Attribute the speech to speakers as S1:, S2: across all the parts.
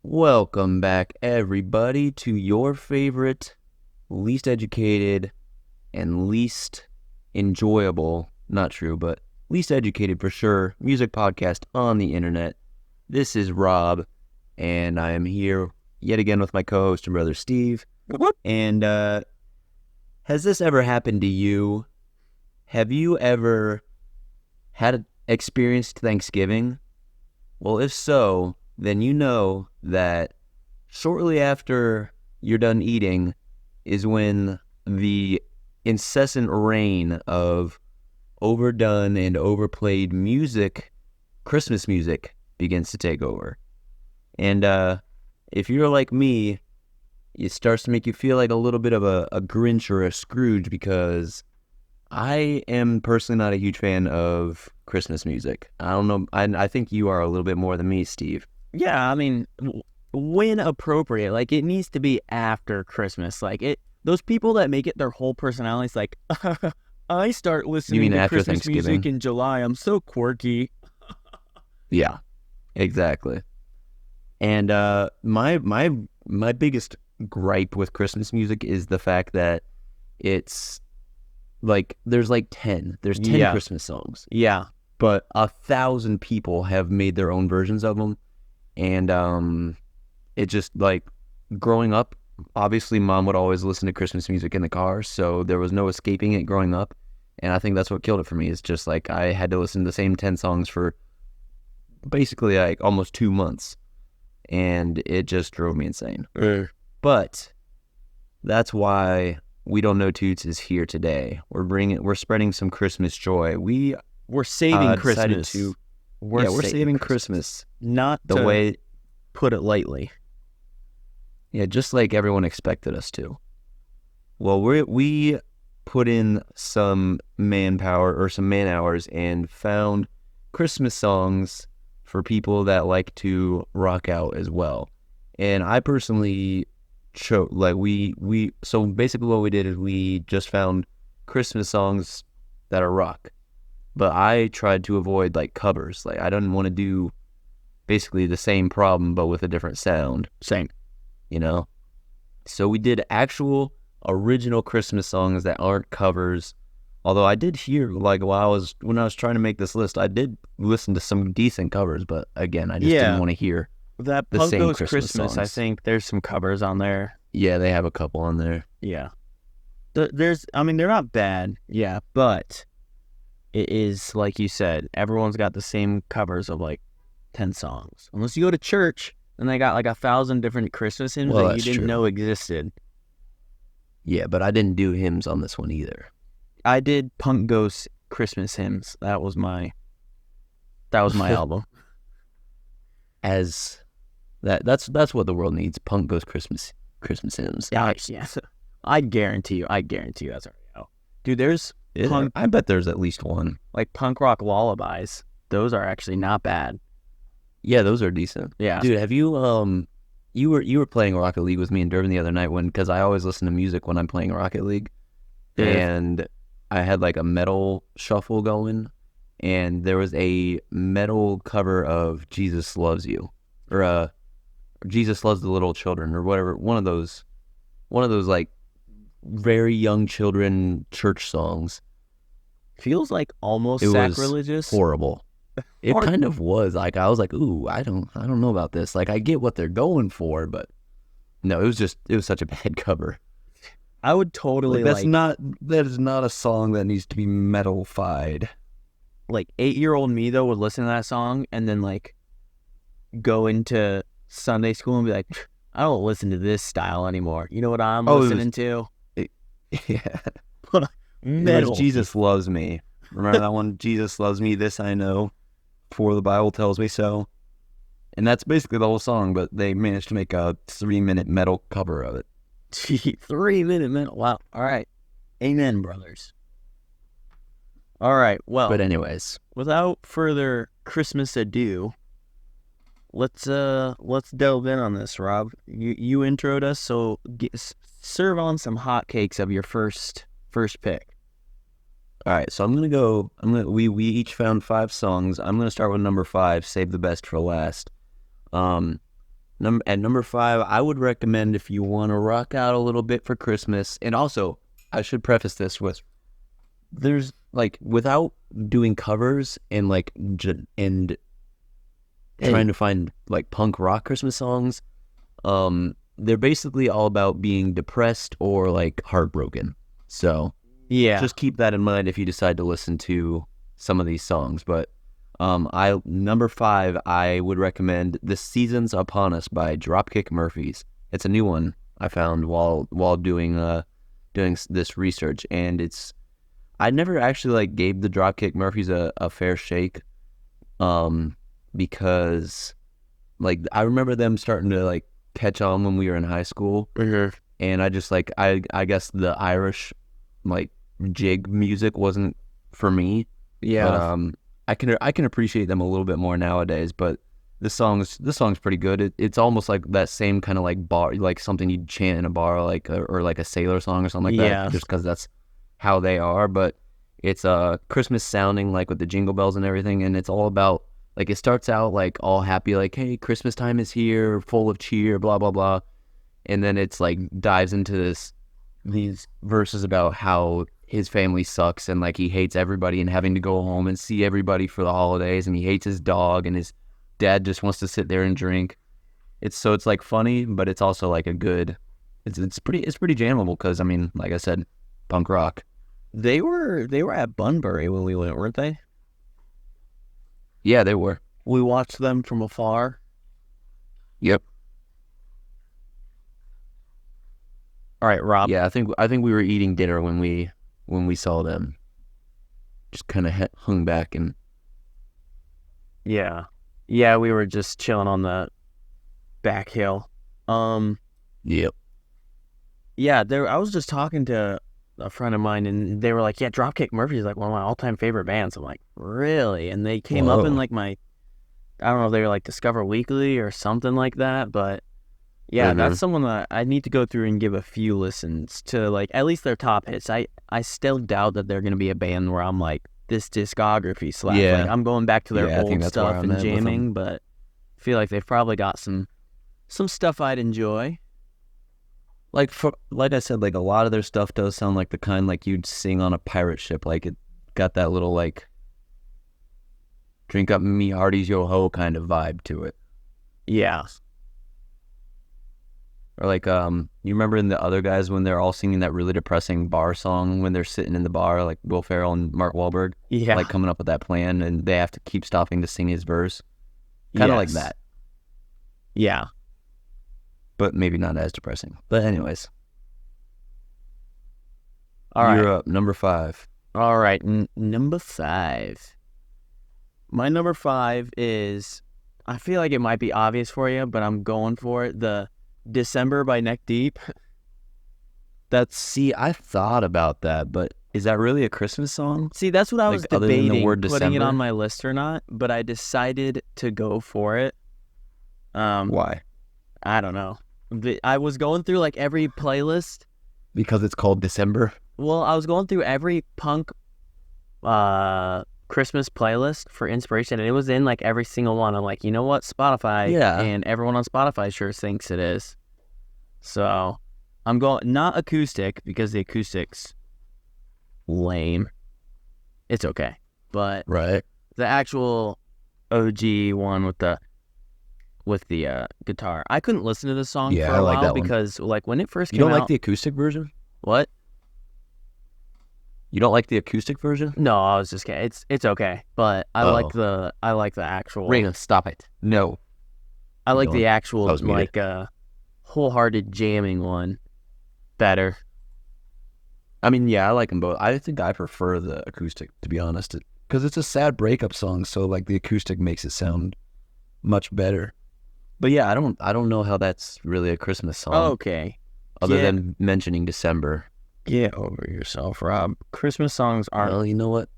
S1: Welcome back, everybody, to your favorite, least educated, and least enjoyable, not true, but least educated for sure, music podcast on the internet. This is Rob, and I am here yet again with my co-host and brother Steve. And has this ever happened to you? Have you ever experienced Thanksgiving? Well, if so, then you know that shortly after you're done eating is when the incessant rain of overdone and overplayed music, Christmas music, begins to take over. And if you're like me, it starts to make you feel like a little bit of a Grinch or a Scrooge, because I am personally not a huge fan of Christmas music. I don't know. I think you are a little bit more than me, Steve.
S2: Yeah, I mean, when appropriate, like it needs to be after Christmas. Those people that make it their whole personalities, like, I start listening to
S1: after
S2: Christmas music
S1: Thanksgiving?
S2: in July. I'm so quirky.
S1: Yeah, exactly. And my biggest gripe with Christmas music is the fact that it's like there's 10
S2: Yeah.
S1: Christmas songs,
S2: Yeah,
S1: but 1,000 people have made their own versions of them. And it just, like, growing up, obviously mom would always listen to Christmas music in the car, so there was no escaping it growing up. And I think that's what killed it for me. It's just like I had to listen to the same 10 songs for basically like almost 2 months, and it just drove me insane. But that's why We Don't Know Toots is here today. We're spreading some Christmas joy.
S2: we're saving
S1: decided
S2: Christmas.
S1: to
S2: We're
S1: saving Christmas
S2: Not
S1: the
S2: to
S1: way,
S2: put it lightly.
S1: just like everyone expected us to. Well, we put in some manpower or some man hours and found Christmas songs for people that like to rock out as well. And I personally chose, like, so basically what we did is we just found Christmas songs that are rock. But I tried to avoid like covers. Like, I didn't want to do basically the same problem but with a different sound,
S2: Same.
S1: you know? So we did actual original Christmas songs that aren't covers. Although I did hear, like, when I was trying to make this list, I did listen to some decent covers, but again, I just didn't want to hear
S2: That
S1: the
S2: Punk
S1: same
S2: Goes
S1: Christmas
S2: Christmas, I
S1: songs.
S2: think there's some covers on there.
S1: Yeah, they have a couple on there.
S2: Yeah. They're not bad. Yeah, but it is, like you said, everyone's got the same covers of like 10 songs. Unless you go to church, and they got like 1,000 different Christmas hymns
S1: Well,
S2: that you
S1: that's
S2: didn't
S1: true.
S2: know existed.
S1: Yeah, but I didn't do hymns on this one either.
S2: I did Punk Goes Christmas hymns. That was my album.
S1: That's what the world needs. Punk Goes Christmas hymns.
S2: Yeah. I guarantee you that's already out. Dude, there's
S1: Yeah, I bet there's at least one.
S2: like punk rock lullabies. Those are actually not bad.
S1: Yeah, those are decent.
S2: Yeah.
S1: Dude, have you you were playing Rocket League with me and Durbin the other night, because I always listen to music when I'm playing Rocket League.
S2: Yeah.
S1: And I had like a metal shuffle going, and there was a metal cover of Jesus Loves You, or Jesus Loves the Little Children, or whatever, one of those like very young children church songs.
S2: Feels like almost
S1: It
S2: sacrilegious.
S1: was horrible. It kind of was. Like, I was like, ooh, I don't know about this. Like, I get what they're going for, but no, it was such a bad cover.
S2: I would totally
S1: That is not a song that needs to be metal-fied.
S2: like 8-year-old me though would listen to that song and then like go into Sunday school and be like, I don't listen to this style anymore. You know what I'm listening to?
S1: Yeah.
S2: Metal.
S1: It was Jesus Loves Me. Remember that one? Jesus Loves Me, this I know, for the Bible tells me so. And that's basically the whole song, but they managed to make a 3-minute metal cover of it.
S2: 3-minute metal. Wow. All right. Amen, brothers. All right. Well,
S1: But anyways,
S2: without further Christmas ado, let's delve in on this, Rob. You introed us, so serve on some hotcakes of your first pick.
S1: all right, so we each found 5 songs. I'm gonna start with number 5, save the best for last. At number 5, I would recommend if you want to rock out a little bit for Christmas. And also, I should preface this with there's like without doing covers and like and trying to find like punk rock Christmas songs. They're basically all about being depressed or like heartbroken. So
S2: Yeah.
S1: just keep that in mind if you decide to listen to some of these songs. But number 5, I would recommend "The Seasons Upon Us" by Dropkick Murphys. It's a new one I found while doing this research, and I never actually like gave the Dropkick Murphys a fair shake, because like I remember them starting to like catch on when we were in high school, and I just like I guess the Irish like jig music wasn't for me.
S2: Yeah.
S1: But I can appreciate them a little bit more nowadays. But this song's pretty good. It's almost like that same kind of like bar, like something you'd chant in a bar, like or like a sailor song or something like
S2: Yeah.
S1: that, just because that's how they are. But it's Christmas sounding, like with the jingle bells and everything, and it's all about like it starts out like all happy, like hey, Christmas time is here, full of cheer, blah blah blah, and then it's like dives into these verses about how his family sucks and like he hates everybody and having to go home and see everybody for the holidays, and he hates his dog, and his dad just wants to sit there and drink. It's like funny, but it's also like a good. It's pretty jammable because I mean, like I said, punk rock.
S2: They were at Bunbury when we went, weren't they?
S1: Yeah, they were.
S2: We watched them from afar.
S1: Yep.
S2: All right, Rob.
S1: Yeah, I think we were eating dinner when we saw them. Just kind of hung back and
S2: Yeah. Yeah, we were just chilling on the back hill.
S1: yep.
S2: Yeah, I was just talking to a friend of mine, and they were like, yeah, Dropkick Murphys is like one of my all-time favorite bands. I'm like, really? And they came up in
S1: Whoa.
S2: like I don't know if they were like Discover Weekly or something like that, but yeah, that's someone that I need to go through and give a few listens to, like at least their top hits. I still doubt that they're gonna be a band where I'm like, this discography slaps.
S1: Yeah.
S2: Like I'm going back to their
S1: Yeah, I think
S2: old
S1: that's where
S2: stuff
S1: I'm
S2: and
S1: at with 'em.
S2: jamming, but I feel like they've probably got some stuff I'd enjoy.
S1: Like I said, like a lot of their stuff does sound like the kind like you'd sing on a pirate ship. Like it got that little like drink up me hearties yo ho kind of vibe to it.
S2: Yeah.
S1: Or like you remember in the other guys when they're all singing that really depressing bar song when they're sitting in the bar, like Will Ferrell and Mark Wahlberg,
S2: Yeah.
S1: like coming up with that plan and they have to keep stopping to sing his verse. Kind of like
S2: Yes.
S1: that,
S2: Yeah.
S1: but maybe not as depressing. But anyways,
S2: All right.
S1: you're up, number 5.
S2: All right. Number 5. My number 5 is, I feel like it might be obvious for you, but I'm going for it. The December by Neck Deep.
S1: See, I thought about that, but is that really a Christmas song?
S2: See, that's what I was
S1: Like, other than the
S2: debating,
S1: word
S2: putting it
S1: December?
S2: on my list or not, but I decided to go for it.
S1: Why?
S2: I don't know. I was going through like every playlist.
S1: Because it's called December?
S2: Well, I was going through every punk Christmas playlist for inspiration, and it was in like every single one. I'm like, you know what, Spotify,
S1: Yeah.
S2: and everyone on Spotify sure thinks it is. So I'm going not acoustic because the acoustic's lame. It's okay, but
S1: Right.
S2: the actual OG one with the guitar, I couldn't listen to this song
S1: Yeah,
S2: for
S1: I
S2: a
S1: like
S2: while
S1: that one.
S2: because like when it first
S1: You
S2: came
S1: don't
S2: out,
S1: like the acoustic version?
S2: what?
S1: You don't like the acoustic version?
S2: No, I was just kidding. It's okay, but I like the actual.
S1: Ring, stop it. No.
S2: I like
S1: Don't.
S2: the
S1: I
S2: actual
S1: was muted.
S2: like wholehearted jamming one better.
S1: I mean, yeah, I like them both. I think I prefer the acoustic, to be honest, because it's a sad breakup song, so like the acoustic makes it sound much better. But yeah, I don't know how that's really a Christmas song,
S2: Okay,
S1: other
S2: get-
S1: than mentioning December.
S2: get over yourself, Rob. Christmas songs aren't.
S1: Well, you know what?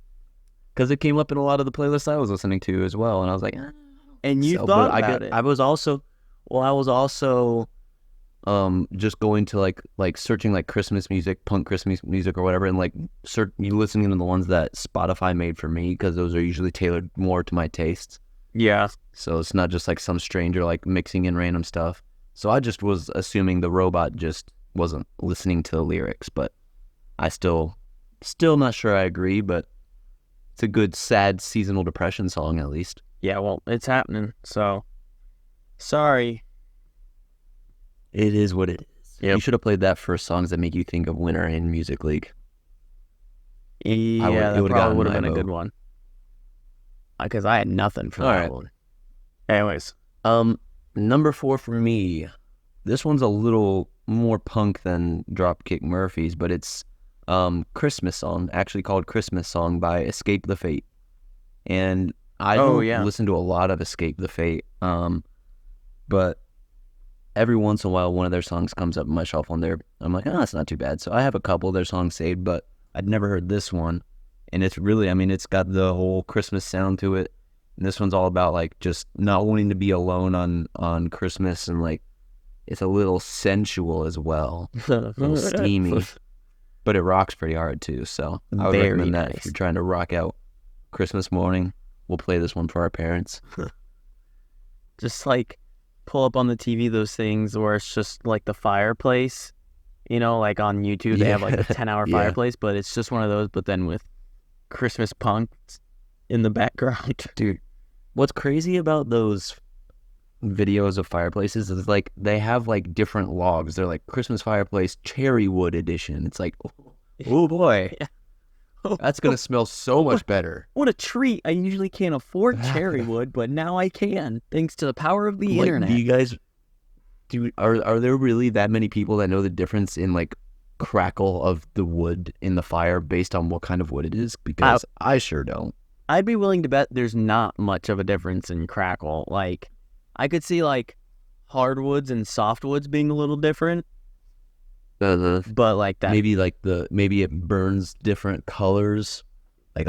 S1: Because it came up in a lot of the playlists I was listening to as well, and I was like,
S2: And you
S1: so,
S2: thought
S1: but
S2: about it.
S1: I was also just going to like searching like Christmas music, punk Christmas music or whatever, and like listening to the ones that Spotify made for me because those are usually tailored more to my tastes.
S2: Yeah.
S1: So it's not just like some stranger like mixing in random stuff. So I just was assuming the robot just wasn't listening to the lyrics, but I still not sure I agree, but it's a good sad seasonal depression song at least.
S2: Yeah, well, it's happening. So sorry.
S1: It is what it is.
S2: Yep.
S1: You should have played that for songs that make you think of winter in Music League.
S2: Yeah, that probably would have been a good one. Because I had nothing for that one. Anyways.
S1: Number 4 for me. This one's a little more punk than Dropkick Murphys, but it's Christmas song, actually called Christmas Song by Escape the Fate. And I don't listen to a lot of Escape the Fate, but every once in a while one of their songs comes up in my shuffle and I'm like, oh, that's not too bad. So I have a couple of their songs saved, but I'd never heard this one. And it's really, I mean, it's got the whole Christmas sound to it. And this one's all about like just not wanting to be alone on Christmas, and like it's a little sensual as well, a little steamy, but it rocks pretty hard too. So I would recommend that if you're trying to rock out Christmas morning. We'll play this one for our parents.
S2: Just like pull up on the TV those things where it's just like the fireplace, you know, like on YouTube they have like a 10-hour fireplace, but it's just one of those, but then with Christmas punk in the background.
S1: Dude, what's crazy about those videos of fireplaces is like they have like different logs. They're like Christmas fireplace cherry wood edition. It's like, oh boy, that's gonna smell so much better.
S2: What a treat! I usually can't afford cherry wood, but now I can, thanks to the power of the internet.
S1: Do you guys are there really that many people that know the difference in like crackle of the wood in the fire based on what kind of wood it is? Because I sure don't.
S2: I'd be willing to bet there's not much of a difference in crackle. Like, I could see like hardwoods and softwoods being a little different, but like that
S1: maybe it burns different colors. Like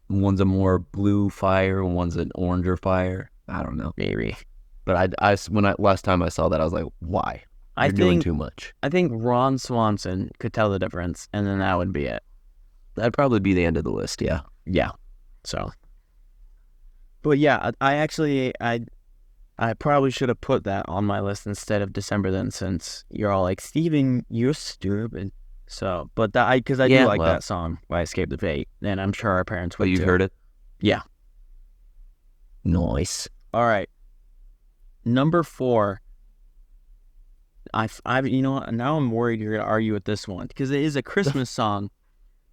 S1: one's a more blue fire and one's an oranger fire. I don't know,
S2: maybe.
S1: But last time I saw that, I was like, why? You're doing too much.
S2: I think Ron Swanson could tell the difference, and then that would be it.
S1: That'd probably be the end of the list. Yeah.
S2: Yeah. So, but yeah, I probably should have put that on my list instead of December then, since you're all like, Steven, you're stupid. So, but because I do like that song by Escape the Fate, and I'm sure our parents would too.
S1: You've heard it?
S2: Yeah.
S1: Nice.
S2: All right. Number 4. You know what? Now I'm worried you're gonna argue with this one because it is a Christmas song.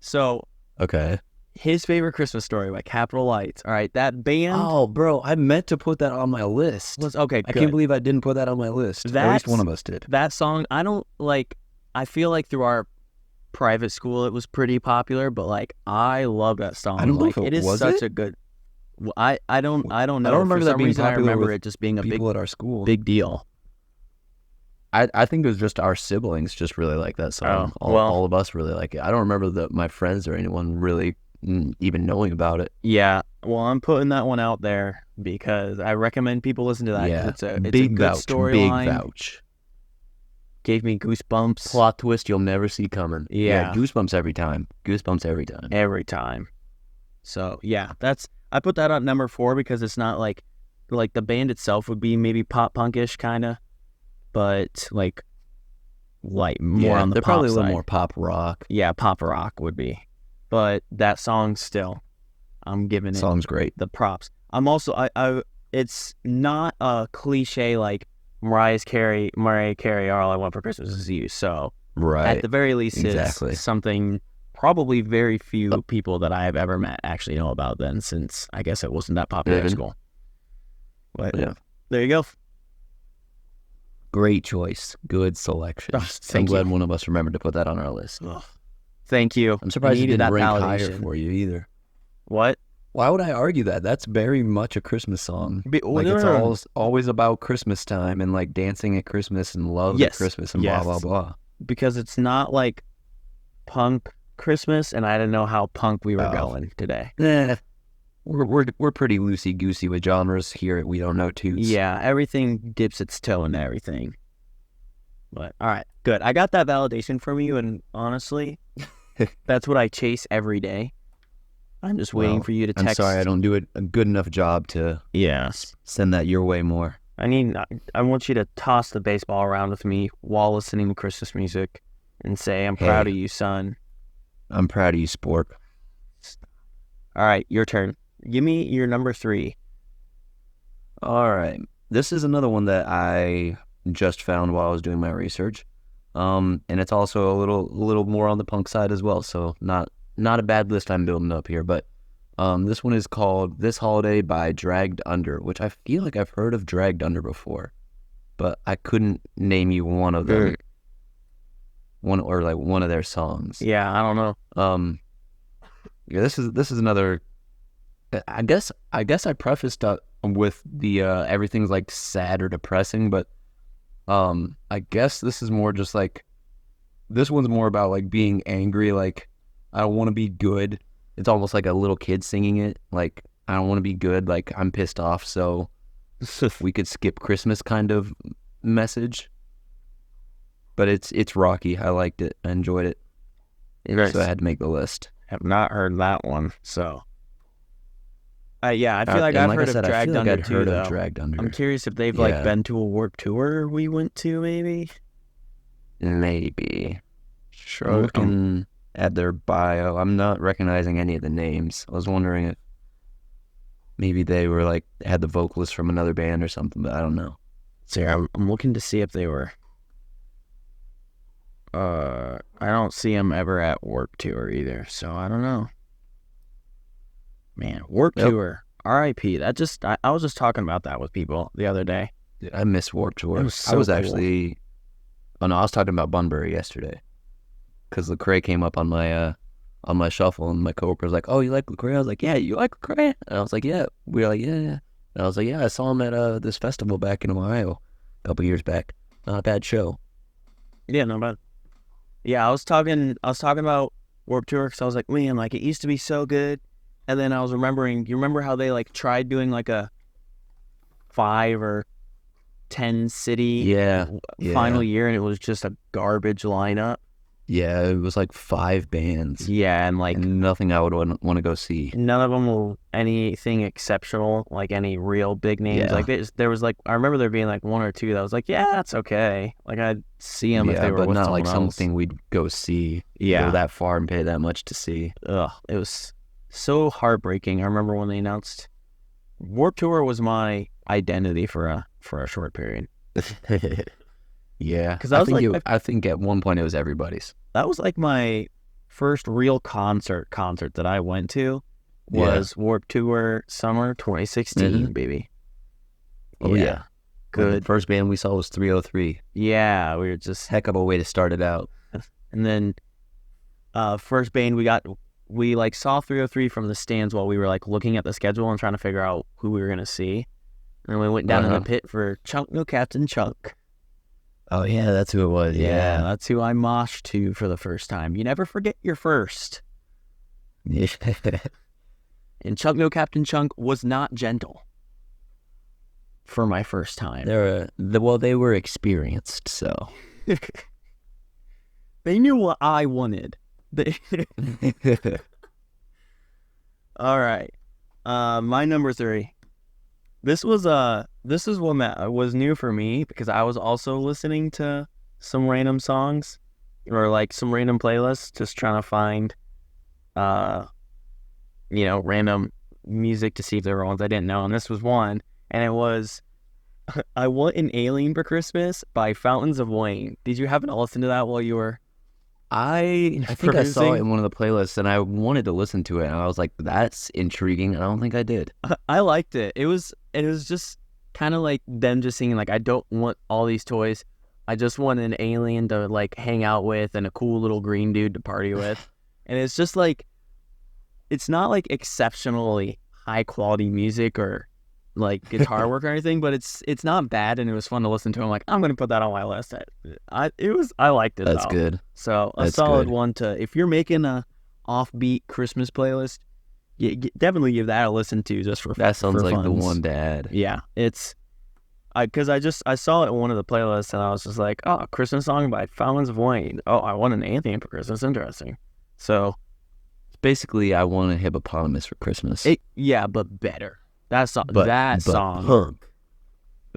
S2: So.
S1: Okay.
S2: His Favorite Christmas Story by Capital Lights. All right, that band.
S1: Oh, bro, I meant to put that on my list.
S2: Okay, good.
S1: I can't believe I didn't put that on my list. At least one of us did.
S2: That song, I feel like through our private school it was pretty popular, but like I love that song.
S1: I don't know if
S2: it is such a good. I don't know. I don't
S1: remember that being
S2: popular. I remember
S1: with
S2: it just being a
S1: people at our school.
S2: Big deal.
S1: I think it was just our siblings just really like that song. All of us really like it. I don't remember my friends or anyone really even knowing about it.
S2: Yeah, well, I'm putting that one out there because I recommend people listen to that.
S1: Yeah,
S2: it's a good storyline.
S1: Big vouch.
S2: Gave me goosebumps.
S1: Plot twist you'll never see coming.
S2: Yeah,
S1: goosebumps every time. Goosebumps every time.
S2: Every time. So yeah, I put that at number 4 because it's not like the band itself would be maybe pop punkish kind of, but like more on the
S1: they're
S2: pop
S1: probably
S2: side.
S1: A little more pop rock.
S2: Yeah, pop rock would be. But that song still, I'm giving it.
S1: Song's great.
S2: The props. I'm also it's not a cliche like Mariah Carey. All I Want for Christmas Is You. So
S1: right,
S2: at the very least, it's something probably very few people that I have ever met actually know about. Then, since I guess it wasn't that popular at school. But yeah, there you go.
S1: Great choice. Good selection. I'm glad one of us remembered to put that on our list.
S2: Thank you.
S1: I'm surprised it didn't rank higher for you either.
S2: What?
S1: Why would I argue that? That's very much a Christmas song. It's always about Christmas time and like dancing at Christmas and love at Christmas and blah, blah, blah.
S2: Because it's not like punk Christmas, and I didn't know how punk we were going today.
S1: We're pretty loosey-goosey with genres here at We Don't Know Toots.
S2: Yeah, everything dips its toe into everything. But, all right, good. I got that validation from you, and honestly, that's what I chase every day. I'm just waiting
S1: Well,
S2: for you to
S1: I'm
S2: text.
S1: sorry I don't do a good enough job to
S2: Yes.
S1: send that your way more.
S2: I want you to toss the baseball around with me while listening to Christmas music and say, I'm proud
S1: Hey,
S2: of you, son.
S1: I'm proud of you, sport.
S2: All right, your turn. Give me your number 3.
S1: All right. This is another one that I just found while I was doing my research. And it's also a little more on the punk side as well. So not a bad list I'm building up here, but this one is called This Holiday by Dragged Under, which I feel like I've heard of Dragged Under before, but I couldn't name you one of them. One of their songs.
S2: Yeah, I don't know.
S1: Yeah, this is another. I guess I prefaced with the everything's like sad or depressing, but I guess this is more just like this one's more about like being angry. Like I don't want to be good. It's almost like a little kid singing it. Like I don't want to be good. Like I'm pissed off, so we could skip Christmas kind of message. But it's rocky. I liked it. I enjoyed it. So I had to make the list.
S2: Have not heard that one, so. Yeah, I feel like
S1: And
S2: I've
S1: like
S2: heard
S1: I said,
S2: of
S1: I
S2: Dragged
S1: feel like
S2: Under
S1: I'd
S2: too,
S1: heard
S2: though.
S1: of Dragged Under.
S2: I'm curious if they've
S1: Yeah.
S2: like been to a Warped Tour we went to, maybe.
S1: Maybe.
S2: Sure.
S1: I'm looking at their bio. I'm not recognizing any of the names. I was wondering if maybe they were like had the vocalist from another band or something, but I don't know.
S2: See, I'm looking to see if they were. I don't see them ever at Warped Tour either, so I don't know. Man, Warped
S1: Yep.
S2: Tour, R.I.P. That just I was just talking about that with people the other day.
S1: Dude, I miss Warped Tour.
S2: It was
S1: I
S2: so
S1: was
S2: cool.
S1: actually. Oh no, I was talking about Bunbury yesterday, because Lecrae came up on my shuffle, and my coworker was like, "Oh, you like Lecrae?" I was like, "Yeah, you like Lecrae?" And I was like, "Yeah." We were like, "Yeah, yeah." And I was like, "Yeah, I saw him at this festival back in Ohio, a couple years back. Not a bad show."
S2: Yeah, no bad. Yeah, I was talking about Warped Tour because I was like, man, like it used to be so good, and then I was remembering. You remember how they like tried doing like a 5 or 10 city
S1: Yeah,
S2: final year, and it was just a garbage lineup.
S1: yeah. It was like 5 bands.
S2: Yeah, and like
S1: And nothing I would want to go see.
S2: none of them were anything exceptional, like any real big names.
S1: Yeah.
S2: Like there was like I remember there being like 1 or 2 that was like, yeah, that's okay. Like I'd see them if they were
S1: but
S2: with
S1: not
S2: someone
S1: like
S2: else.
S1: something we'd go see.
S2: Yeah.
S1: Go that far and pay that much to see.
S2: Ugh, it was so heartbreaking. I remember when they announced Warped Tour was my identity for a short period.
S1: Yeah,
S2: 'Cause I was like,
S1: I think at one point it was everybody's.
S2: That was like my first real concert that I went to was Warped Tour summer 2016, baby.
S1: Oh yeah.
S2: Good.
S1: The first band we saw was 303.
S2: Yeah, we were just
S1: Heck of a way to start it out.
S2: and then first band we like saw 303 from the stands while we were like looking at the schedule and trying to figure out who we were gonna see. And then we went down in the pit for Chunk No Captain Chunk.
S1: Oh yeah, that's who it was.
S2: Yeah, that's who I moshed to for the first time. You never forget your first.
S1: Yeah.
S2: And Chunk No Captain Chunk was not gentle for my first time.
S1: They were experienced, so
S2: They knew what I wanted. All right. My number 3. This is one that was new for me because I was also listening to some random songs or like some random playlists, just trying to find, random music to see if there were ones I didn't know. And this was one, and it was I Want an Alien for Christmas by Fountains of Wayne. Did you happen to listen to that while you were?
S1: I think I saw it in one of the playlists, and I wanted to listen to it, and I was like, "That's intriguing." I don't think I did.
S2: I liked it. It was just kind of like them just singing like, I don't want all these toys. I just want an alien to like hang out with and a cool little green dude to party with. And it's just like, it's not like exceptionally high quality music or like guitar work or anything, but it's not bad, and it was fun to listen to. I'm like, I'm gonna put that on my list. I liked it.
S1: That's
S2: though.
S1: good.
S2: So a
S1: That's
S2: solid
S1: good.
S2: one to, if you're making a offbeat Christmas playlist, definitely give that a listen to just for
S1: That sounds
S2: for
S1: like the
S2: funs.
S1: one to add.
S2: Yeah, it's because I saw it in one of the playlists and I was just like, oh, Christmas song by Fountains of Wayne. Oh, I want an Alien for Christmas. Interesting. So
S1: basically I Want a Hippopotamus for Christmas.
S2: Yeah, but better. That song
S1: Punk.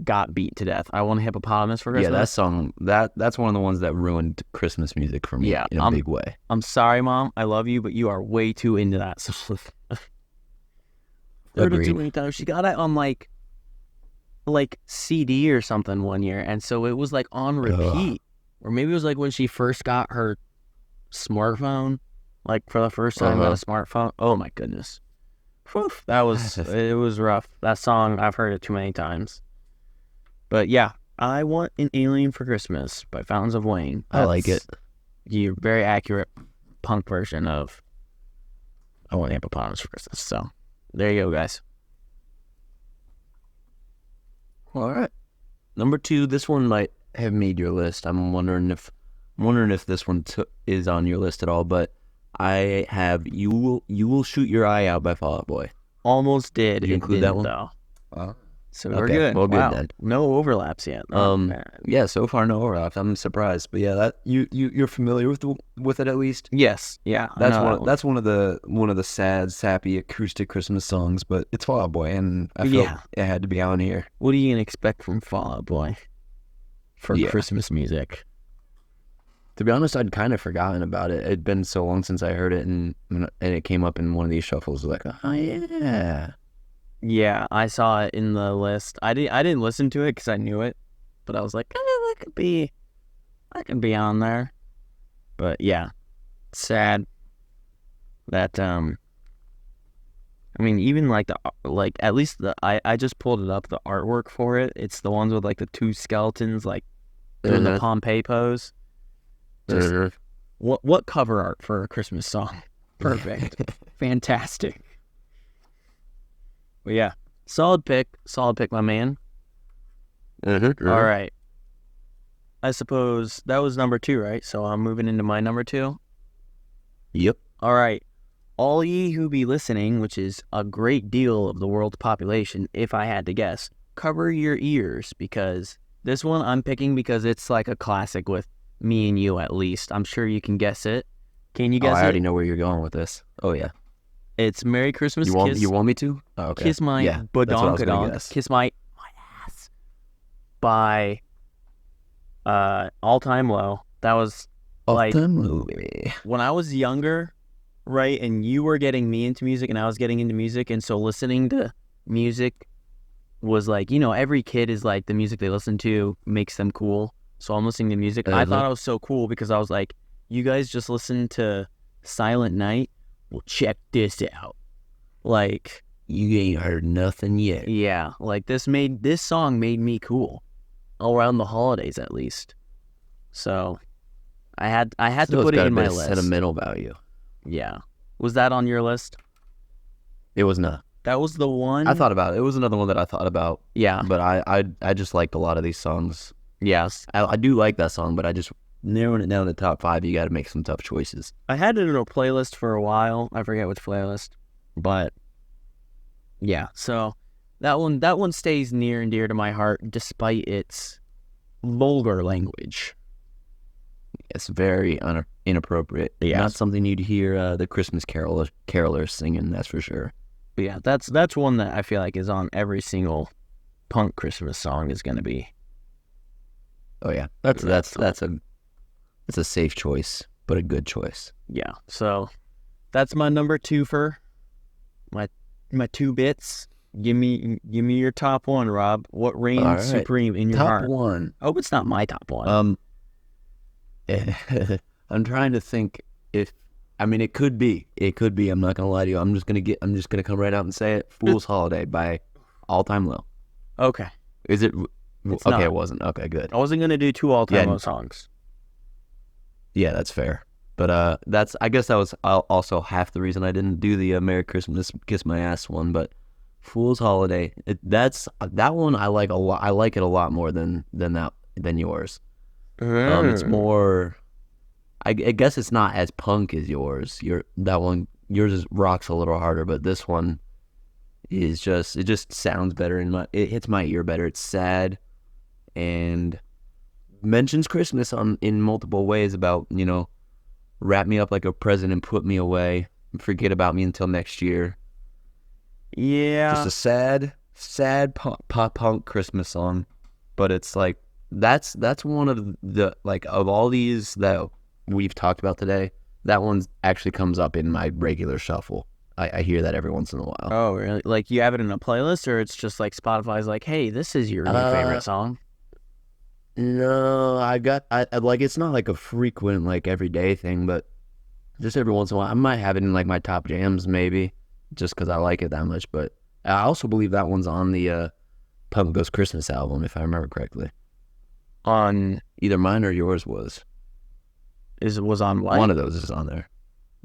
S2: got beat to death. I Want a Hippopotamus for Christmas.
S1: Yeah, that song, that's one of the ones that ruined Christmas music for me in a big way.
S2: I'm sorry, Mom. I love you, but you are way too into that song.
S1: Agreed.
S2: Too many times. She got it on like CD or something one year, and so it was like on repeat. Or maybe it was like when she first got her smartphone, like for the first time got a smartphone. Oh my goodness. Whew, it was rough. That song, I've heard it too many times. But yeah, I Want an Alien for Christmas by Fountains of Wayne.
S1: I like it.
S2: Your very accurate punk version of I Want a Hippopotamus for Christmas. So there you go, guys.
S1: All right. Number 2, this one might have made your list. I'm wondering if this one is on your list at all, but I have You Will Shoot Your Eye Out by Fall Out Boy.
S2: Almost did.
S1: Did you include that one?
S2: Though. So we're good.
S1: Well,
S2: wow.
S1: good then.
S2: No overlaps yet.
S1: Yeah, so far no overlaps. I'm surprised, but yeah, that you're familiar with it at least.
S2: Yes, yeah.
S1: That's one of the sad, sappy acoustic Christmas songs, but it's Fall Out Boy, and I felt it had to be on here.
S2: What are you gonna expect from Fall Out Boy for Christmas music?
S1: To be honest, I'd kind of forgotten about it. It'd been so long since I heard it, and it came up in one of these shuffles. Like, oh yeah.
S2: Yeah, I saw it in the list. I didn't listen to it because I knew it, but I was like, that could be on there. But yeah, sad that I mean, even like at least I just pulled it up, the artwork for it. It's the ones with like the 2 skeletons like doing the Pompeii pose. Just, what cover art for a Christmas song? Perfect, fantastic. But yeah, solid pick, my man. All right. I suppose that was number 2, right? So I'm moving into my number 2.
S1: Yep.
S2: All right. All ye who be listening, which is a great deal of the world's population, if I had to guess, cover your ears, because this one I'm picking because it's like a classic with me and you at least. I'm sure you can guess it. Can you guess it?
S1: I already know where you're going with this. Oh yeah.
S2: It's Merry Christmas,
S1: You want me to? Oh, okay.
S2: Kiss My Badonkadonk, Kiss My Ass by All Time Low. That was like
S1: movie.
S2: When I was younger, right, and you were getting me into music and I was getting into music, and so listening to music was like, every kid is like, the music they listen to makes them cool. So I'm listening to music. I thought it was so cool because I was like, you guys just listen to Silent Night? Well, check this out. Like,
S1: you ain't heard nothing yet.
S2: Yeah, like this song made me cool around the holidays at least. So I had to put it in my list.
S1: Sentimental value.
S2: Yeah. Was that on your list?
S1: It was not.
S2: That was the one
S1: I thought about. It was another one that I thought about.
S2: Yeah.
S1: But I just liked a lot of these songs.
S2: Yes.
S1: I do like that song, but I just narrowing it down to the top 5, you got to make some tough choices.
S2: I had it in a playlist for a while. I forget which playlist, but yeah. So that one stays near and dear to my heart, despite its vulgar language.
S1: It's very inappropriate.
S2: Yeah,
S1: not something you'd hear the Christmas carolers singing. That's for sure.
S2: But yeah, that's one that I feel like is on every single punk Christmas song is going to be.
S1: Oh yeah, that's a safe choice, but a good choice.
S2: Yeah, so that's my number 2 for my 2 bits. Give me your top 1, Rob. What reigns supreme in your heart?
S1: Top 1.
S2: I hope it's not my top 1.
S1: I'm trying to think it could be. I'm not gonna lie to you. I'm just gonna come right out and say it. Fool's Holiday by All Time Low.
S2: Okay.
S1: Is it?
S2: It's
S1: okay,
S2: not.
S1: It wasn't. Okay, good.
S2: I wasn't gonna do 2 All Time Low songs.
S1: Yeah, that's fair. But I guess that was also half the reason I didn't do the Merry Christmas Kiss My Ass one. But Fool's Holiday, that one I like a lot. I like it a lot more than yours. It's more. I guess it's not as punk as yours. Yours rocks a little harder, but this one is it just sounds better it hits my ear better. It's sad and mentions Christmas in multiple ways about, wrap me up like a present and put me away. Forget About Me Until Next Year.
S2: Yeah.
S1: Just a sad pop punk Christmas song. But it's like, that's one of the, like, of all these that we've talked about today, that one actually comes up in my regular shuffle. I hear that every once in a while.
S2: Oh, really? Like, you have it in a playlist, or it's just like Spotify's like, hey, this is your new favorite song?
S1: No, like, it's not like a frequent, like, everyday thing, but just every once in a while. I might have it in, like, my top jams, maybe, just because I like it that much. But I also believe that one's on the Punk Goes Christmas album, if I remember correctly.
S2: On
S1: Either mine or yours was.
S2: Was on what?
S1: One of those is on there.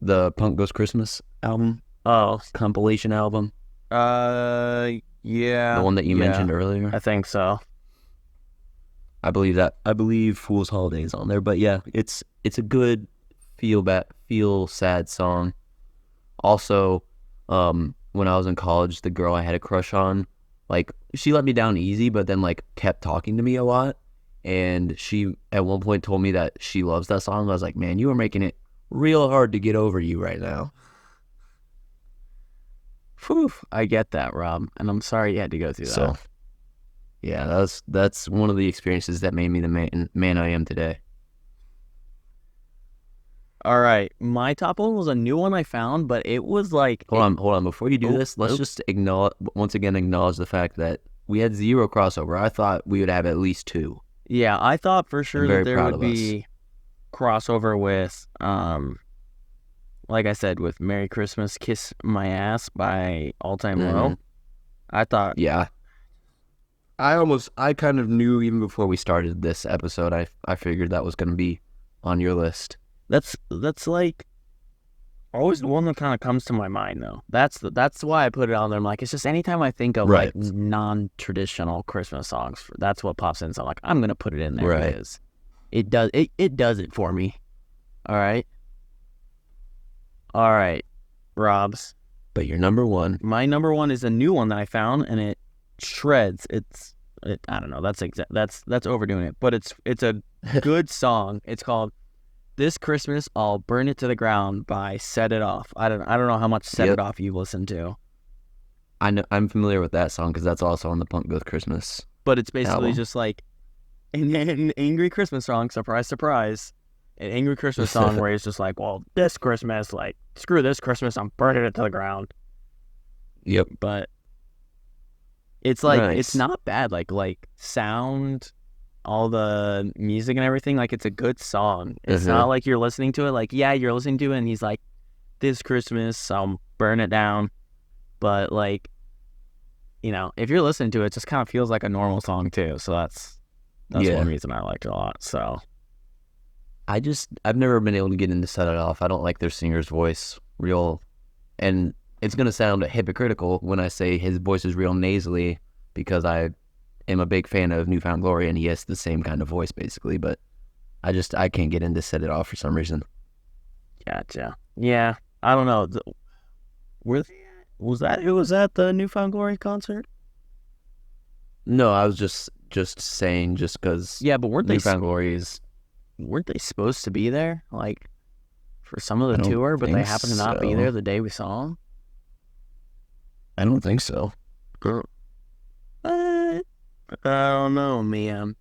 S1: The Punk Goes Christmas album.
S2: Oh.
S1: Compilation album.
S2: Yeah.
S1: The one that you mentioned earlier.
S2: I think so.
S1: I believe Fool's Holiday is on there. But yeah, it's a good feel sad song. Also, when I was in college, the girl I had a crush on, like, she let me down easy, but then, like, kept talking to me a lot. And she at one point told me that she loves that song. I was like, man, you are making it real hard to get over you right now.
S2: Whew, I get that, Rob, and I'm sorry you had to go through that.
S1: So, yeah, that's one of the experiences that made me the man I am today.
S2: All right, my top one was a new one I found, but it was like...
S1: Hold on. Before you do this, let's just acknowledge the fact that we had 0 crossover. I thought we would have at least 2.
S2: Yeah, I thought for sure that there would be crossover with, like I said, with Merry Christmas, Kiss My Ass by All Time Low. I thought...
S1: Yeah. I kind of knew even before we started this episode, I figured that was going to be on your list.
S2: That's like always the one that kind of comes to my mind, though. That's why I put it on there. I'm like, it's just anytime I think of like non-traditional Christmas songs, that's what pops in. So I'm like, I'm gonna put it in there because it does it for me. All right, Rob's.
S1: But your number one.
S2: My number one is a new one that I found, and it shreds. I don't know. That's overdoing it, but it's a good song. It's called This Christmas I'll Burn It to the Ground by Set It Off. I don't know how much Set It Off you've listened to.
S1: I'm familiar with that song because that's also on the Punk Goes Christmas.
S2: But it's basically just like an angry Christmas song. Surprise, surprise. An angry Christmas song where it's just like, well, this Christmas, like, screw this Christmas, I'm burning it to the ground.
S1: Yep.
S2: But it's like it's not bad. Like sound, all the music and everything, like, it's a good song. It's not like you're listening to it like, yeah, you're listening to it and he's like, this Christmas I'll burn it down. But, like, you know, if you're listening to it, it just kind of feels like a normal song too. So that's one reason I liked it a lot. So
S1: I've never been able to get into Set It Off. I don't like their singer's voice and it's going to sound hypocritical when I say his voice is real nasally because I am a big fan of New Found Glory and he has the same kind of voice basically, but I can't get into Set It Off for some reason.
S2: Gotcha. Yeah, I don't know. Was that the New Found Glory concert?
S1: No, I was just saying just because.
S2: Yeah, but weren't
S1: New Found Glory is.
S2: Weren't they supposed to be there, like, for some of the tour, but they happened to not be there the day we saw them?
S1: I don't think so.
S2: I don't know, man.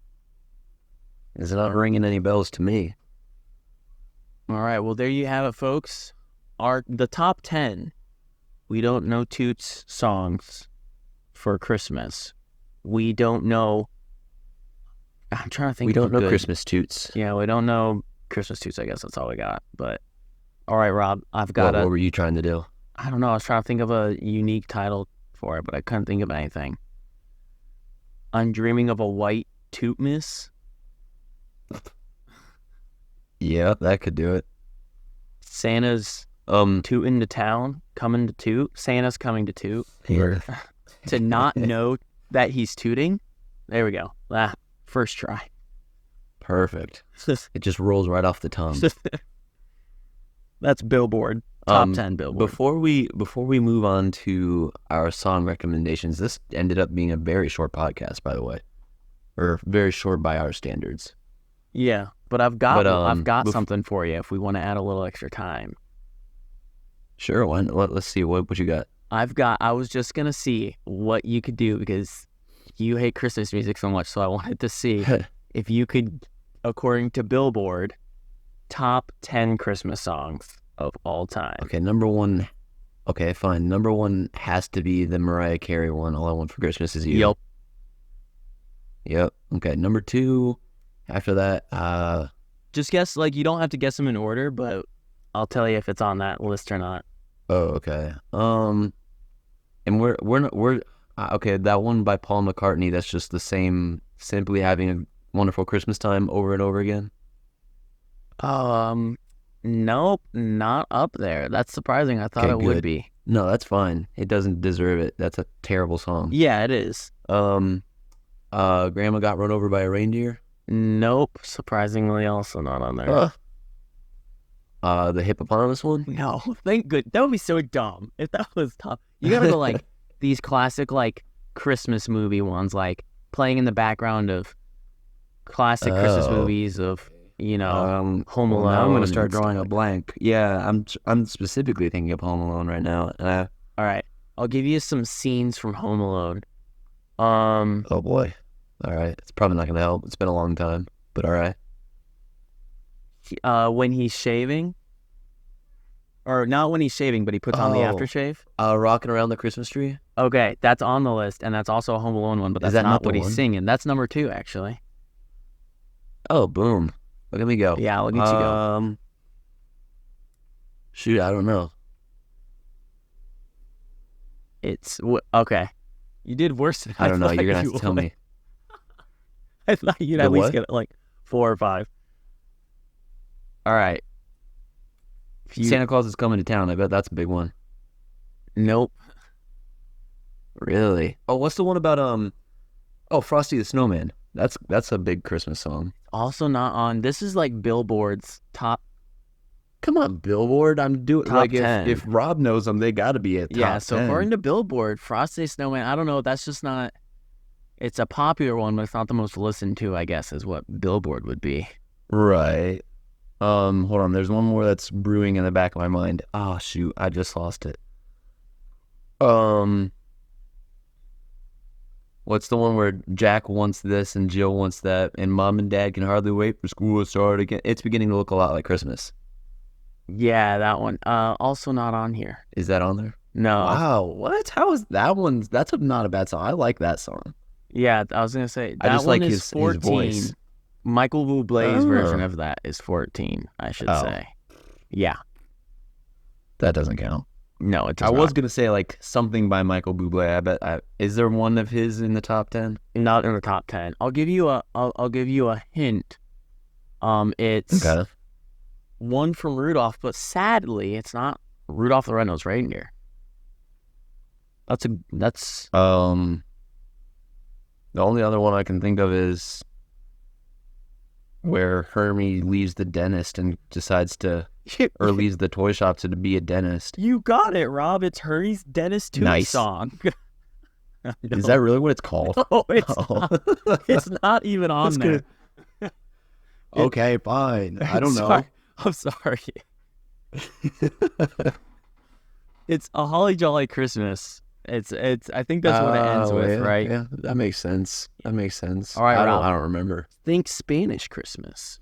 S1: It's not ringing any bells to me.
S2: All right, well, there you have it, folks. The top 10 We Don't Know Toots songs for Christmas. We don't know... I'm trying to think.
S1: We don't know Christmas Toots.
S2: Yeah, we don't know Christmas Toots. I guess that's all we got. But all right, Rob, I've got
S1: What were you trying to do?
S2: I don't know. I was trying to think of a unique title for it, but I couldn't think of anything. I'm Dreaming of a White Tootmas.
S1: Yeah, that could do it.
S2: Santa's tootin' to town, coming to toot. Santa's coming to toot.
S1: Here.
S2: To not know that he's tooting. There we go. First try.
S1: Perfect. It just rolls right off the tongue.
S2: That's Billboard. Top 10 Billboard.
S1: Before we move on to our song recommendations, this ended up being a very short podcast, by the way. Or very short by our standards.
S2: Yeah, but I've got something for you if we want to add a little extra time.
S1: Sure. Let's see what you got.
S2: I was just gonna see what you could do because you hate Christmas music so much, so I wanted to see if you could, according to Billboard, top 10 Christmas songs of all time.
S1: Okay, number one. Okay, fine. Number one has to be the Mariah Carey one. All I Want for Christmas Is You.
S2: Yep.
S1: Yep. Okay, number two. After that,
S2: Just guess, like, you don't have to guess them in order, but I'll tell you if it's on that list or not.
S1: oh, okay. And we're okay. That one by Paul McCartney. That's just the same. Simply Having a Wonderful Christmas Time over and over again.
S2: Nope, not up there. That's surprising. I thought
S1: Okay,
S2: it would
S1: good.
S2: be.
S1: No, that's fine. It doesn't deserve it. That's a terrible song.
S2: Yeah, it is.
S1: Grandma Got Run Over by a Reindeer.
S2: Nope, surprisingly also not on there.
S1: The Hippopotamus one.
S2: No, thank good. That would be so dumb if that was top. You gotta go like these classic like Christmas movie ones, like playing in the background of classic Christmas
S1: Oh.
S2: movies of Home Alone.
S1: Now I'm gonna start
S2: and
S1: drawing
S2: stuff
S1: a blank. Yeah, I'm specifically thinking of Home Alone right now.
S2: All right, I'll give you some scenes from Home Alone.
S1: Oh boy. All right, it's probably not gonna help. It's been a long time, but all right.
S2: When he's shaving, or not when he's shaving, but he puts on the
S1: Oh.
S2: aftershave.
S1: Rocking Around the Christmas Tree.
S2: Okay, that's on the list, and that's also a Home Alone one, but
S1: Is
S2: that's
S1: that
S2: not
S1: not the
S2: what he's
S1: one?
S2: singing. That's number 2, actually.
S1: Oh, boom. Look at me go.
S2: Yeah, look at you go.
S1: Shoot, I don't know.
S2: Okay. You did worse than
S1: I don't know.
S2: thought
S1: You're gonna have
S2: you
S1: to tell
S2: would.
S1: me.
S2: I thought you'd
S1: The
S2: at least
S1: what?
S2: get like 4 or 5. All right.
S1: Santa Claus Is Coming to Town. I bet that's a big one.
S2: Nope.
S1: Really? Oh, what's the one about Frosty the Snowman? That's a big Christmas song.
S2: Also not on. This is like Billboard's top.
S1: Come on, Billboard. I'm doing
S2: Top
S1: like
S2: 10.
S1: if Rob knows them, they got to be at top
S2: Yeah, so
S1: 10.
S2: according to Billboard, Frosty the Snowman, I don't know, that's just not. It's a popular one, but it's not the most listened to, I guess, is what Billboard would be.
S1: Right. Hold on. There's one more that's brewing in the back of my mind. Oh shoot, I just lost it. What's the one where Jack wants this and Jill wants that, and Mom and Dad can hardly wait for school to start again? It's beginning to look a lot like Christmas.
S2: Yeah, that one. Also not on here.
S1: Is that on there?
S2: No.
S1: Wow. What? How is that one? That's not a bad song. I like that song.
S2: Yeah, I was gonna say
S1: I
S2: that
S1: just
S2: one
S1: like
S2: is
S1: his
S2: 14.
S1: voice.
S2: Michael Bublé's version
S1: Oh.
S2: of that is 14, I should
S1: Oh.
S2: say. Yeah.
S1: That doesn't count.
S2: No, it does
S1: I was
S2: not.
S1: gonna say like something by Michael Bublé. I bet. Is there one of his in the top 10?
S2: Not in the top 10. I'll give you a hint. It's
S1: Okay.
S2: one from Rudolph, but sadly, it's not Rudolph the Red-Nosed Reindeer. That's
S1: The only other one I can think of is where Hermie leaves the dentist and decides to, or leaves the toy shop to be a dentist.
S2: You got it, Rob. It's Hurry's Dennis Toots
S1: Nice.
S2: song.
S1: Is that really what it's called?
S2: No, it's
S1: Oh.
S2: not. It's not even on
S1: That's
S2: there.
S1: good. Okay, fine. I don't know.
S2: Sorry. I'm sorry. It's A Holly Jolly Christmas. It's. I think that's what it ends with,
S1: yeah,
S2: right?
S1: Yeah, that makes sense. That makes sense.
S2: All right,
S1: I
S2: Rob.
S1: don't remember.
S2: Think Spanish Christmas.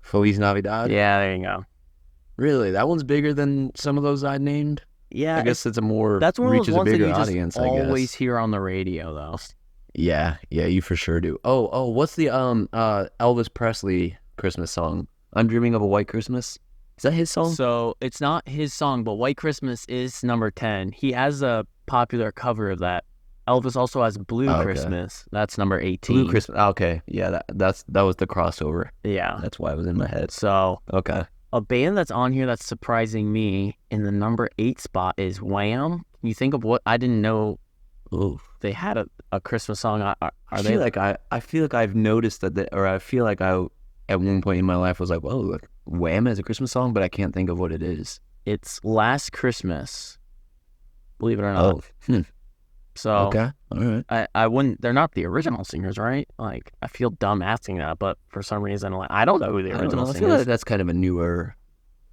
S1: Feliz Navidad.
S2: Yeah, there you go.
S1: Really, that one's bigger than some of those I named.
S2: Yeah,
S1: I guess it's a more
S2: that's one of
S1: reaches
S2: those
S1: a
S2: ones that
S1: bigger
S2: you just
S1: audience. I guess.
S2: always hear on the radio, though.
S1: Yeah, you for sure do. Oh, what's the Elvis Presley Christmas song? I'm Dreaming of a White Christmas. Is that his song?
S2: So it's not his song, but White Christmas is number 10. He has a popular cover of that. Elvis also has Blue
S1: Okay.
S2: Christmas. That's number 18.
S1: Blue Christmas. Okay, yeah, that was the crossover.
S2: Yeah.
S1: That's why it was in my head.
S2: So
S1: Okay.
S2: a band that's on here that's surprising me in the number 8 spot is Wham. Can you think of what I didn't know
S1: Ooh.
S2: they had a Christmas song? Are
S1: I
S2: they
S1: feel like I feel like I've noticed that, or I feel like I at one point in my life was like, whoa, like, Wham has a Christmas song, but I can't think of what it is.
S2: It's Last Christmas. Believe it or not.
S1: Oh,
S2: So
S1: okay, all right.
S2: I wouldn't. They're not the original singers, right? Like I feel dumb asking that, but for some reason, like I don't know who the
S1: I don't
S2: original
S1: know. I
S2: singer
S1: feel
S2: is.
S1: like that's kind of a newer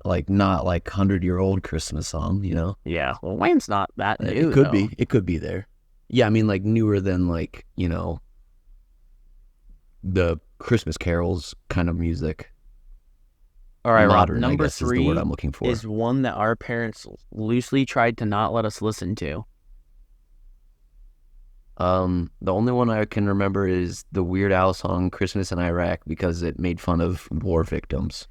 S1: like not like 100-year-old Christmas song, you know?
S2: Yeah. Well, Wayne's not that new,
S1: It could
S2: though.
S1: be. It could be there. Yeah, I mean like newer than like, you know, the Christmas carols kind of music.
S2: All right, Rob.
S1: Modern, I
S2: Number
S1: guess, is the word
S2: 3
S1: I'm looking for.
S2: is one that our parents loosely tried to not let us listen to.
S1: The only one I can remember is the Weird Al song "Christmas in Iraq" because it made fun of war victims.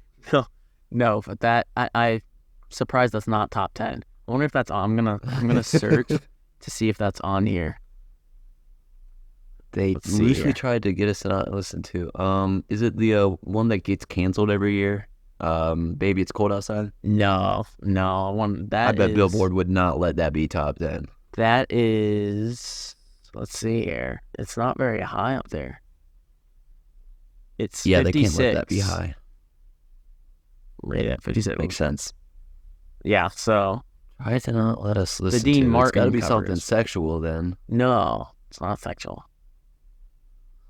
S2: No, but I surprised that's not top 10. I wonder if that's on. I'm gonna search to see if that's on here.
S1: They
S2: Let's see
S1: loosely
S2: here.
S1: tried to get us to not listen to. Is it the one that gets canceled every year? Baby, it's cold outside.
S2: No,
S1: I bet Billboard would not let that be top 10.
S2: That is. Let's see here. It's not very high up there. It's
S1: Yeah,
S2: 56.
S1: they can't let that be high.
S2: Rated at 57.
S1: Makes sense.
S2: Yeah. So
S1: Try to not let us listen
S2: Dean
S1: to. It's got to
S2: Martin
S1: be something
S2: covers.
S1: sexual then.
S2: no, it's not sexual.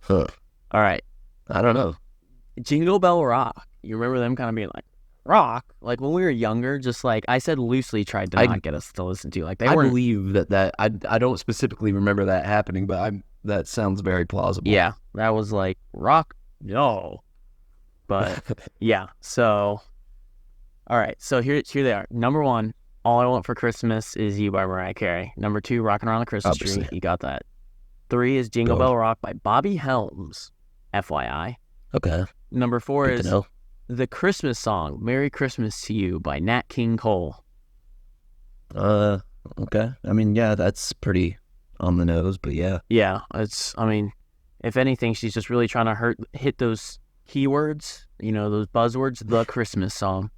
S1: Huh.
S2: All right.
S1: I don't know.
S2: Jingle Bell Rock. You remember them kind of being like, rock? Like when we were younger, just like I said, loosely tried to not get us to listen to. Like they
S1: I
S2: weren't.
S1: believe that I don't specifically remember that happening, but that sounds very plausible.
S2: Yeah, that was like rock. No, but yeah. So, all right. So here they are. Number 1, All I Want for Christmas Is You by Mariah Carey. Number 2, Rockin' Around the Christmas
S1: Obviously.
S2: Tree. You got that. 3 is Jingle
S1: Good.
S2: Bell Rock by Bobby Helms. FYI.
S1: Okay.
S2: Number 4
S1: Good to
S2: is
S1: know.
S2: The Christmas Song, Merry Christmas to You by Nat King Cole.
S1: Okay. I mean, yeah, that's pretty on the nose, but yeah.
S2: Yeah, I mean, if anything, she's just really trying to hit those keywords, those buzzwords, the Christmas song.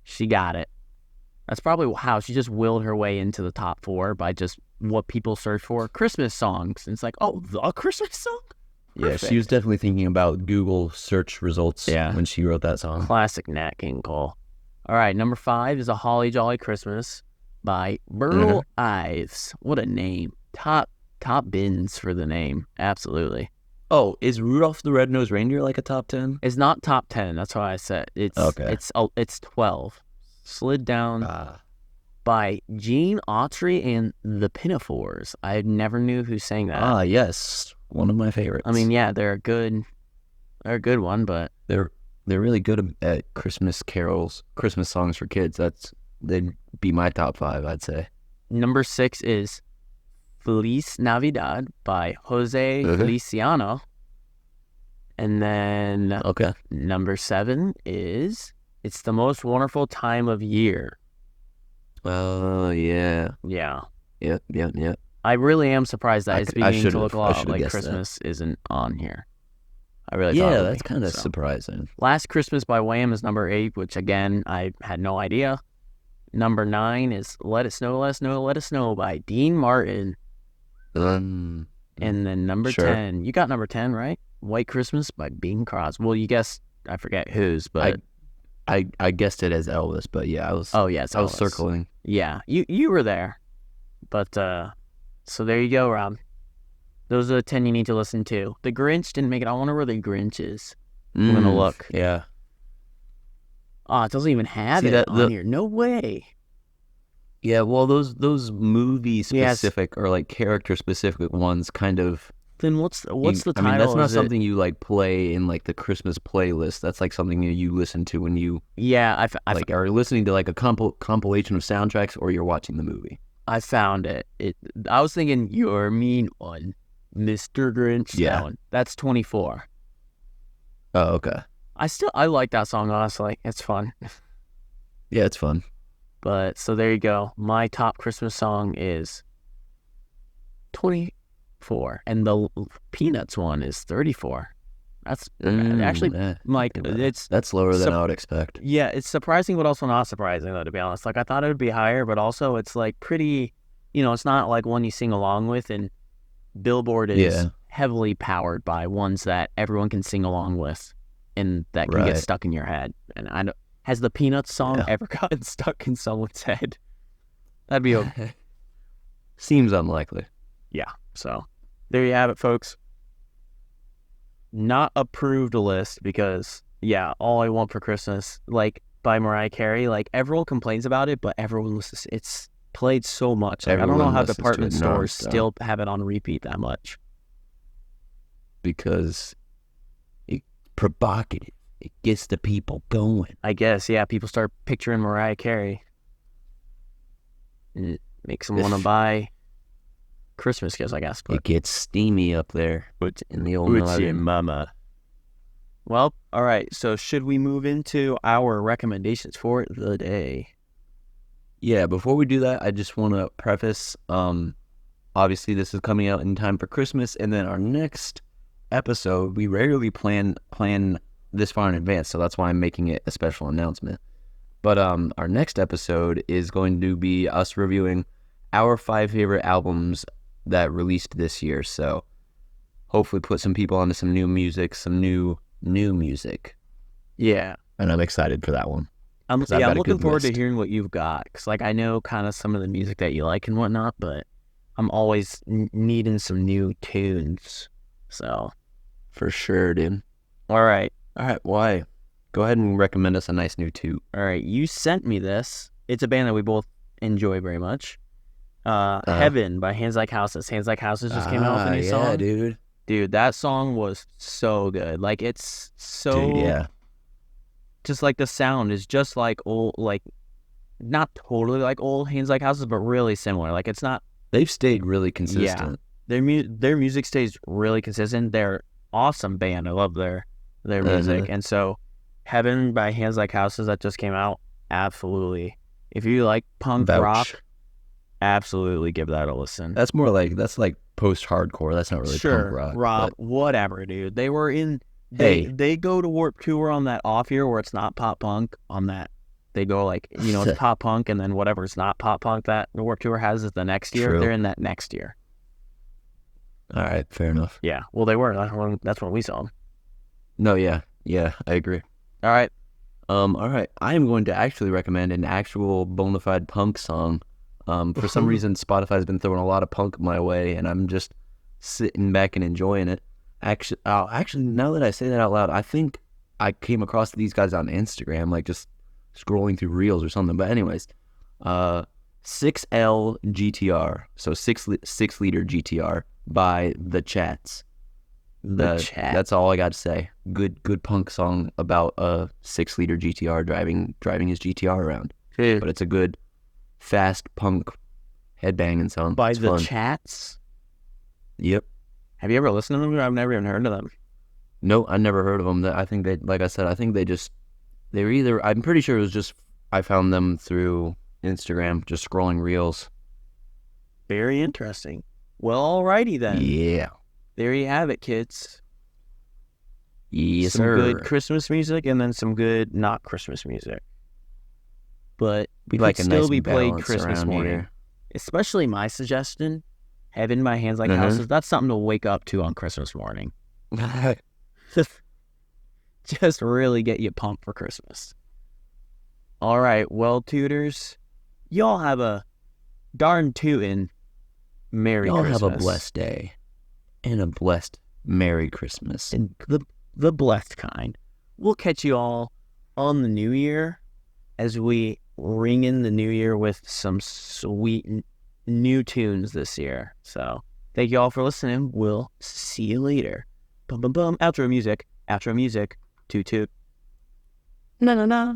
S2: She got it. That's probably how she just willed her way into the top 4 by just what people search for, Christmas songs. And it's like, oh, the Christmas song?
S1: Yeah,
S2: Perfect.
S1: she was definitely thinking about Google search results when she wrote that song.
S2: Classic Nat King Cole. All right, number 5 is A Holly Jolly Christmas by Burl Ives. What a name. Top bins for the name. Absolutely.
S1: Oh, is Rudolph the Red-Nosed Reindeer like a top 10?
S2: It's not top 10. That's why I said it's
S1: Okay.
S2: It's 12. Slid down by Gene Autry and the Pinafores. I never knew who sang that.
S1: Yes, one of my favorites.
S2: I mean, yeah, they're a good one, but
S1: they're really good at Christmas carols, Christmas songs for kids. They'd be my top 5, I'd say.
S2: Number 6 is Feliz Navidad by Jose Feliciano. And then number 7 is It's the Most Wonderful Time of Year.
S1: Oh, yeah.
S2: Yeah.
S1: Yep.
S2: I really am surprised that it's beginning to look a lot like
S1: guessed
S2: Christmas isn't on here. I really thought it would
S1: that's
S2: be,
S1: kind of
S2: so.
S1: surprising.
S2: Last Christmas by Wham is number 8, which again, I had no idea. Number 9 is Let It Snow, Let It Snow, Let It Snow by Dean Martin. And then number 10, you got number 10, right? White Christmas by Bing Crosby. Well, you guessed, I forget whose, but
S1: I guessed it as Elvis, but yeah, I was.
S2: Oh yeah,
S1: I was circling.
S2: Yeah, you were there, but so there you go, Rob. Those are the 10 you need to listen to. The Grinch didn't make it. I wonder where the Grinch is. I'm gonna look.
S1: Yeah.
S2: Oh, it doesn't even have on here. No way.
S1: Yeah, well, those movie specific or like character specific ones kind of.
S2: Then what's the title?
S1: I mean, that's not something you like play in like the Christmas playlist. That's like something you listen to when you are listening to like a compilation of soundtracks or you're watching the movie.
S2: I found it. I was thinking You're a Mean One, Mr. Grinch.
S1: Yeah,
S2: that one. That's 24.
S1: Oh, okay.
S2: I like that song, honestly. It's fun.
S1: Yeah, it's fun.
S2: But so there you go. My top Christmas song is 24, and the Peanuts one is 34. That's actually
S1: that's lower than I would expect.
S2: Yeah, it's surprising, but also not surprising, though, to be honest. Like I thought it would be higher, but also it's like pretty. It's not like one you sing along with, and Billboard is heavily powered by ones that everyone can sing along with, and that can get stuck in your head. And has the Peanuts song ever gotten stuck in someone's head? That'd be okay.
S1: Seems unlikely.
S2: Yeah. So there you have it, folks. Not approved list because All I Want for Christmas, like by Mariah Carey. Like, everyone complains about it, but everyone listens. It's played so much. Like, I don't know
S1: Everyone
S2: how
S1: listens to
S2: department
S1: it
S2: stores
S1: nonstop.
S2: still have it on repeat that much.
S1: Because it's provocative. It gets the people going.
S2: I guess, yeah, people start picturing Mariah Carey. And it makes them want to buy Christmas gifts, I guess. But
S1: It gets steamy up there in the old northern mama.
S2: Well, all right. So should we move into our recommendations for the day?
S1: Yeah, before we do that, I just want to preface, obviously this is coming out in time for Christmas, and then our next episode, we rarely plan this far in advance, so that's why I'm making it a special announcement. But our next episode is going to be us reviewing our 5 favorite albums that released this year, so hopefully put some people onto some new music, some new music.
S2: Yeah.
S1: And I'm excited for that one.
S2: I'm
S1: I've got a
S2: looking
S1: good
S2: forward to
S1: list.
S2: hearing what you've got. Because, like, I know kind of some of the music that you like and whatnot, but I'm always needing some new tunes. So,
S1: For sure, dude.
S2: all right.
S1: All right, why? Go ahead and recommend us a nice new toot.
S2: All right. You sent me this. It's a band that we both enjoy very much. Heaven by Hands Like Houses. Hands Like Houses just came out with a new song.
S1: Yeah, dude.
S2: Dude, that song was so good. Like, it's so...
S1: Dude, yeah.
S2: Just like the sound is just like old, like not totally like old Hands Like Houses, but really similar. Like, it's not.
S1: They've stayed really consistent.
S2: Their music stays really consistent. They're awesome band. I love their music. And so, Heaven by Hands Like Houses that just came out, absolutely. If you like punk rock, absolutely give that a listen.
S1: That's like post-hardcore. That's not really punk rock.
S2: Rob, whatever, dude. They were in.
S1: Hey.
S2: They go to Warped Tour on that off year where it's not pop punk. On that, they go like, it's pop punk, and then whatever's not pop punk that the Warped Tour has is the next year.
S1: True.
S2: They're in that next year.
S1: All right, fair enough.
S2: Yeah, well, they were. That's when we saw them.
S1: No, yeah, I agree.
S2: All right.
S1: All right. I am going to actually recommend an actual bona fide punk song. For some reason, Spotify's been throwing a lot of punk my way, and I'm just sitting back and enjoying it. Actually, now that I say that out loud, I think I came across these guys on Instagram, like just scrolling through Reels or something. But anyways, 6L GTR, so 6-liter GTR by The Chats. That's all I got to say. Good punk song about a 6-liter GTR driving his GTR around. But it's a good, fast punk headbanging song.
S2: By
S1: It's
S2: The
S1: fun.
S2: Chats.
S1: Yep.
S2: Have you ever listened to them? I've never even heard of them.
S1: No, I never heard of them. I think they, like I said, they were either, I'm pretty sure it was just, I found them through Instagram, just scrolling Reels.
S2: Very interesting. Well, alrighty then.
S1: Yeah.
S2: There you have it, kids.
S1: Yes,
S2: some
S1: sir.
S2: good Christmas music and then some good not Christmas music. But
S1: We
S2: could
S1: like a
S2: still
S1: nice
S2: be played
S1: balance
S2: Christmas
S1: around
S2: morning.
S1: here.
S2: Especially my suggestion, Heaven by Hands Like Houses. That's something to wake up to on Christmas morning. Just really get you pumped for Christmas. All right, well, tutors, y'all have a darn tootin' Merry
S1: Y'all
S2: Christmas.
S1: have a blessed day and a blessed Merry Christmas.
S2: And the blessed kind. We'll catch you all on the new year as we ring in the new year with some sweet new tunes this year. So thank you all for listening. We'll see you later. Bum bum bum. Outro music. Toot toot. Na na na.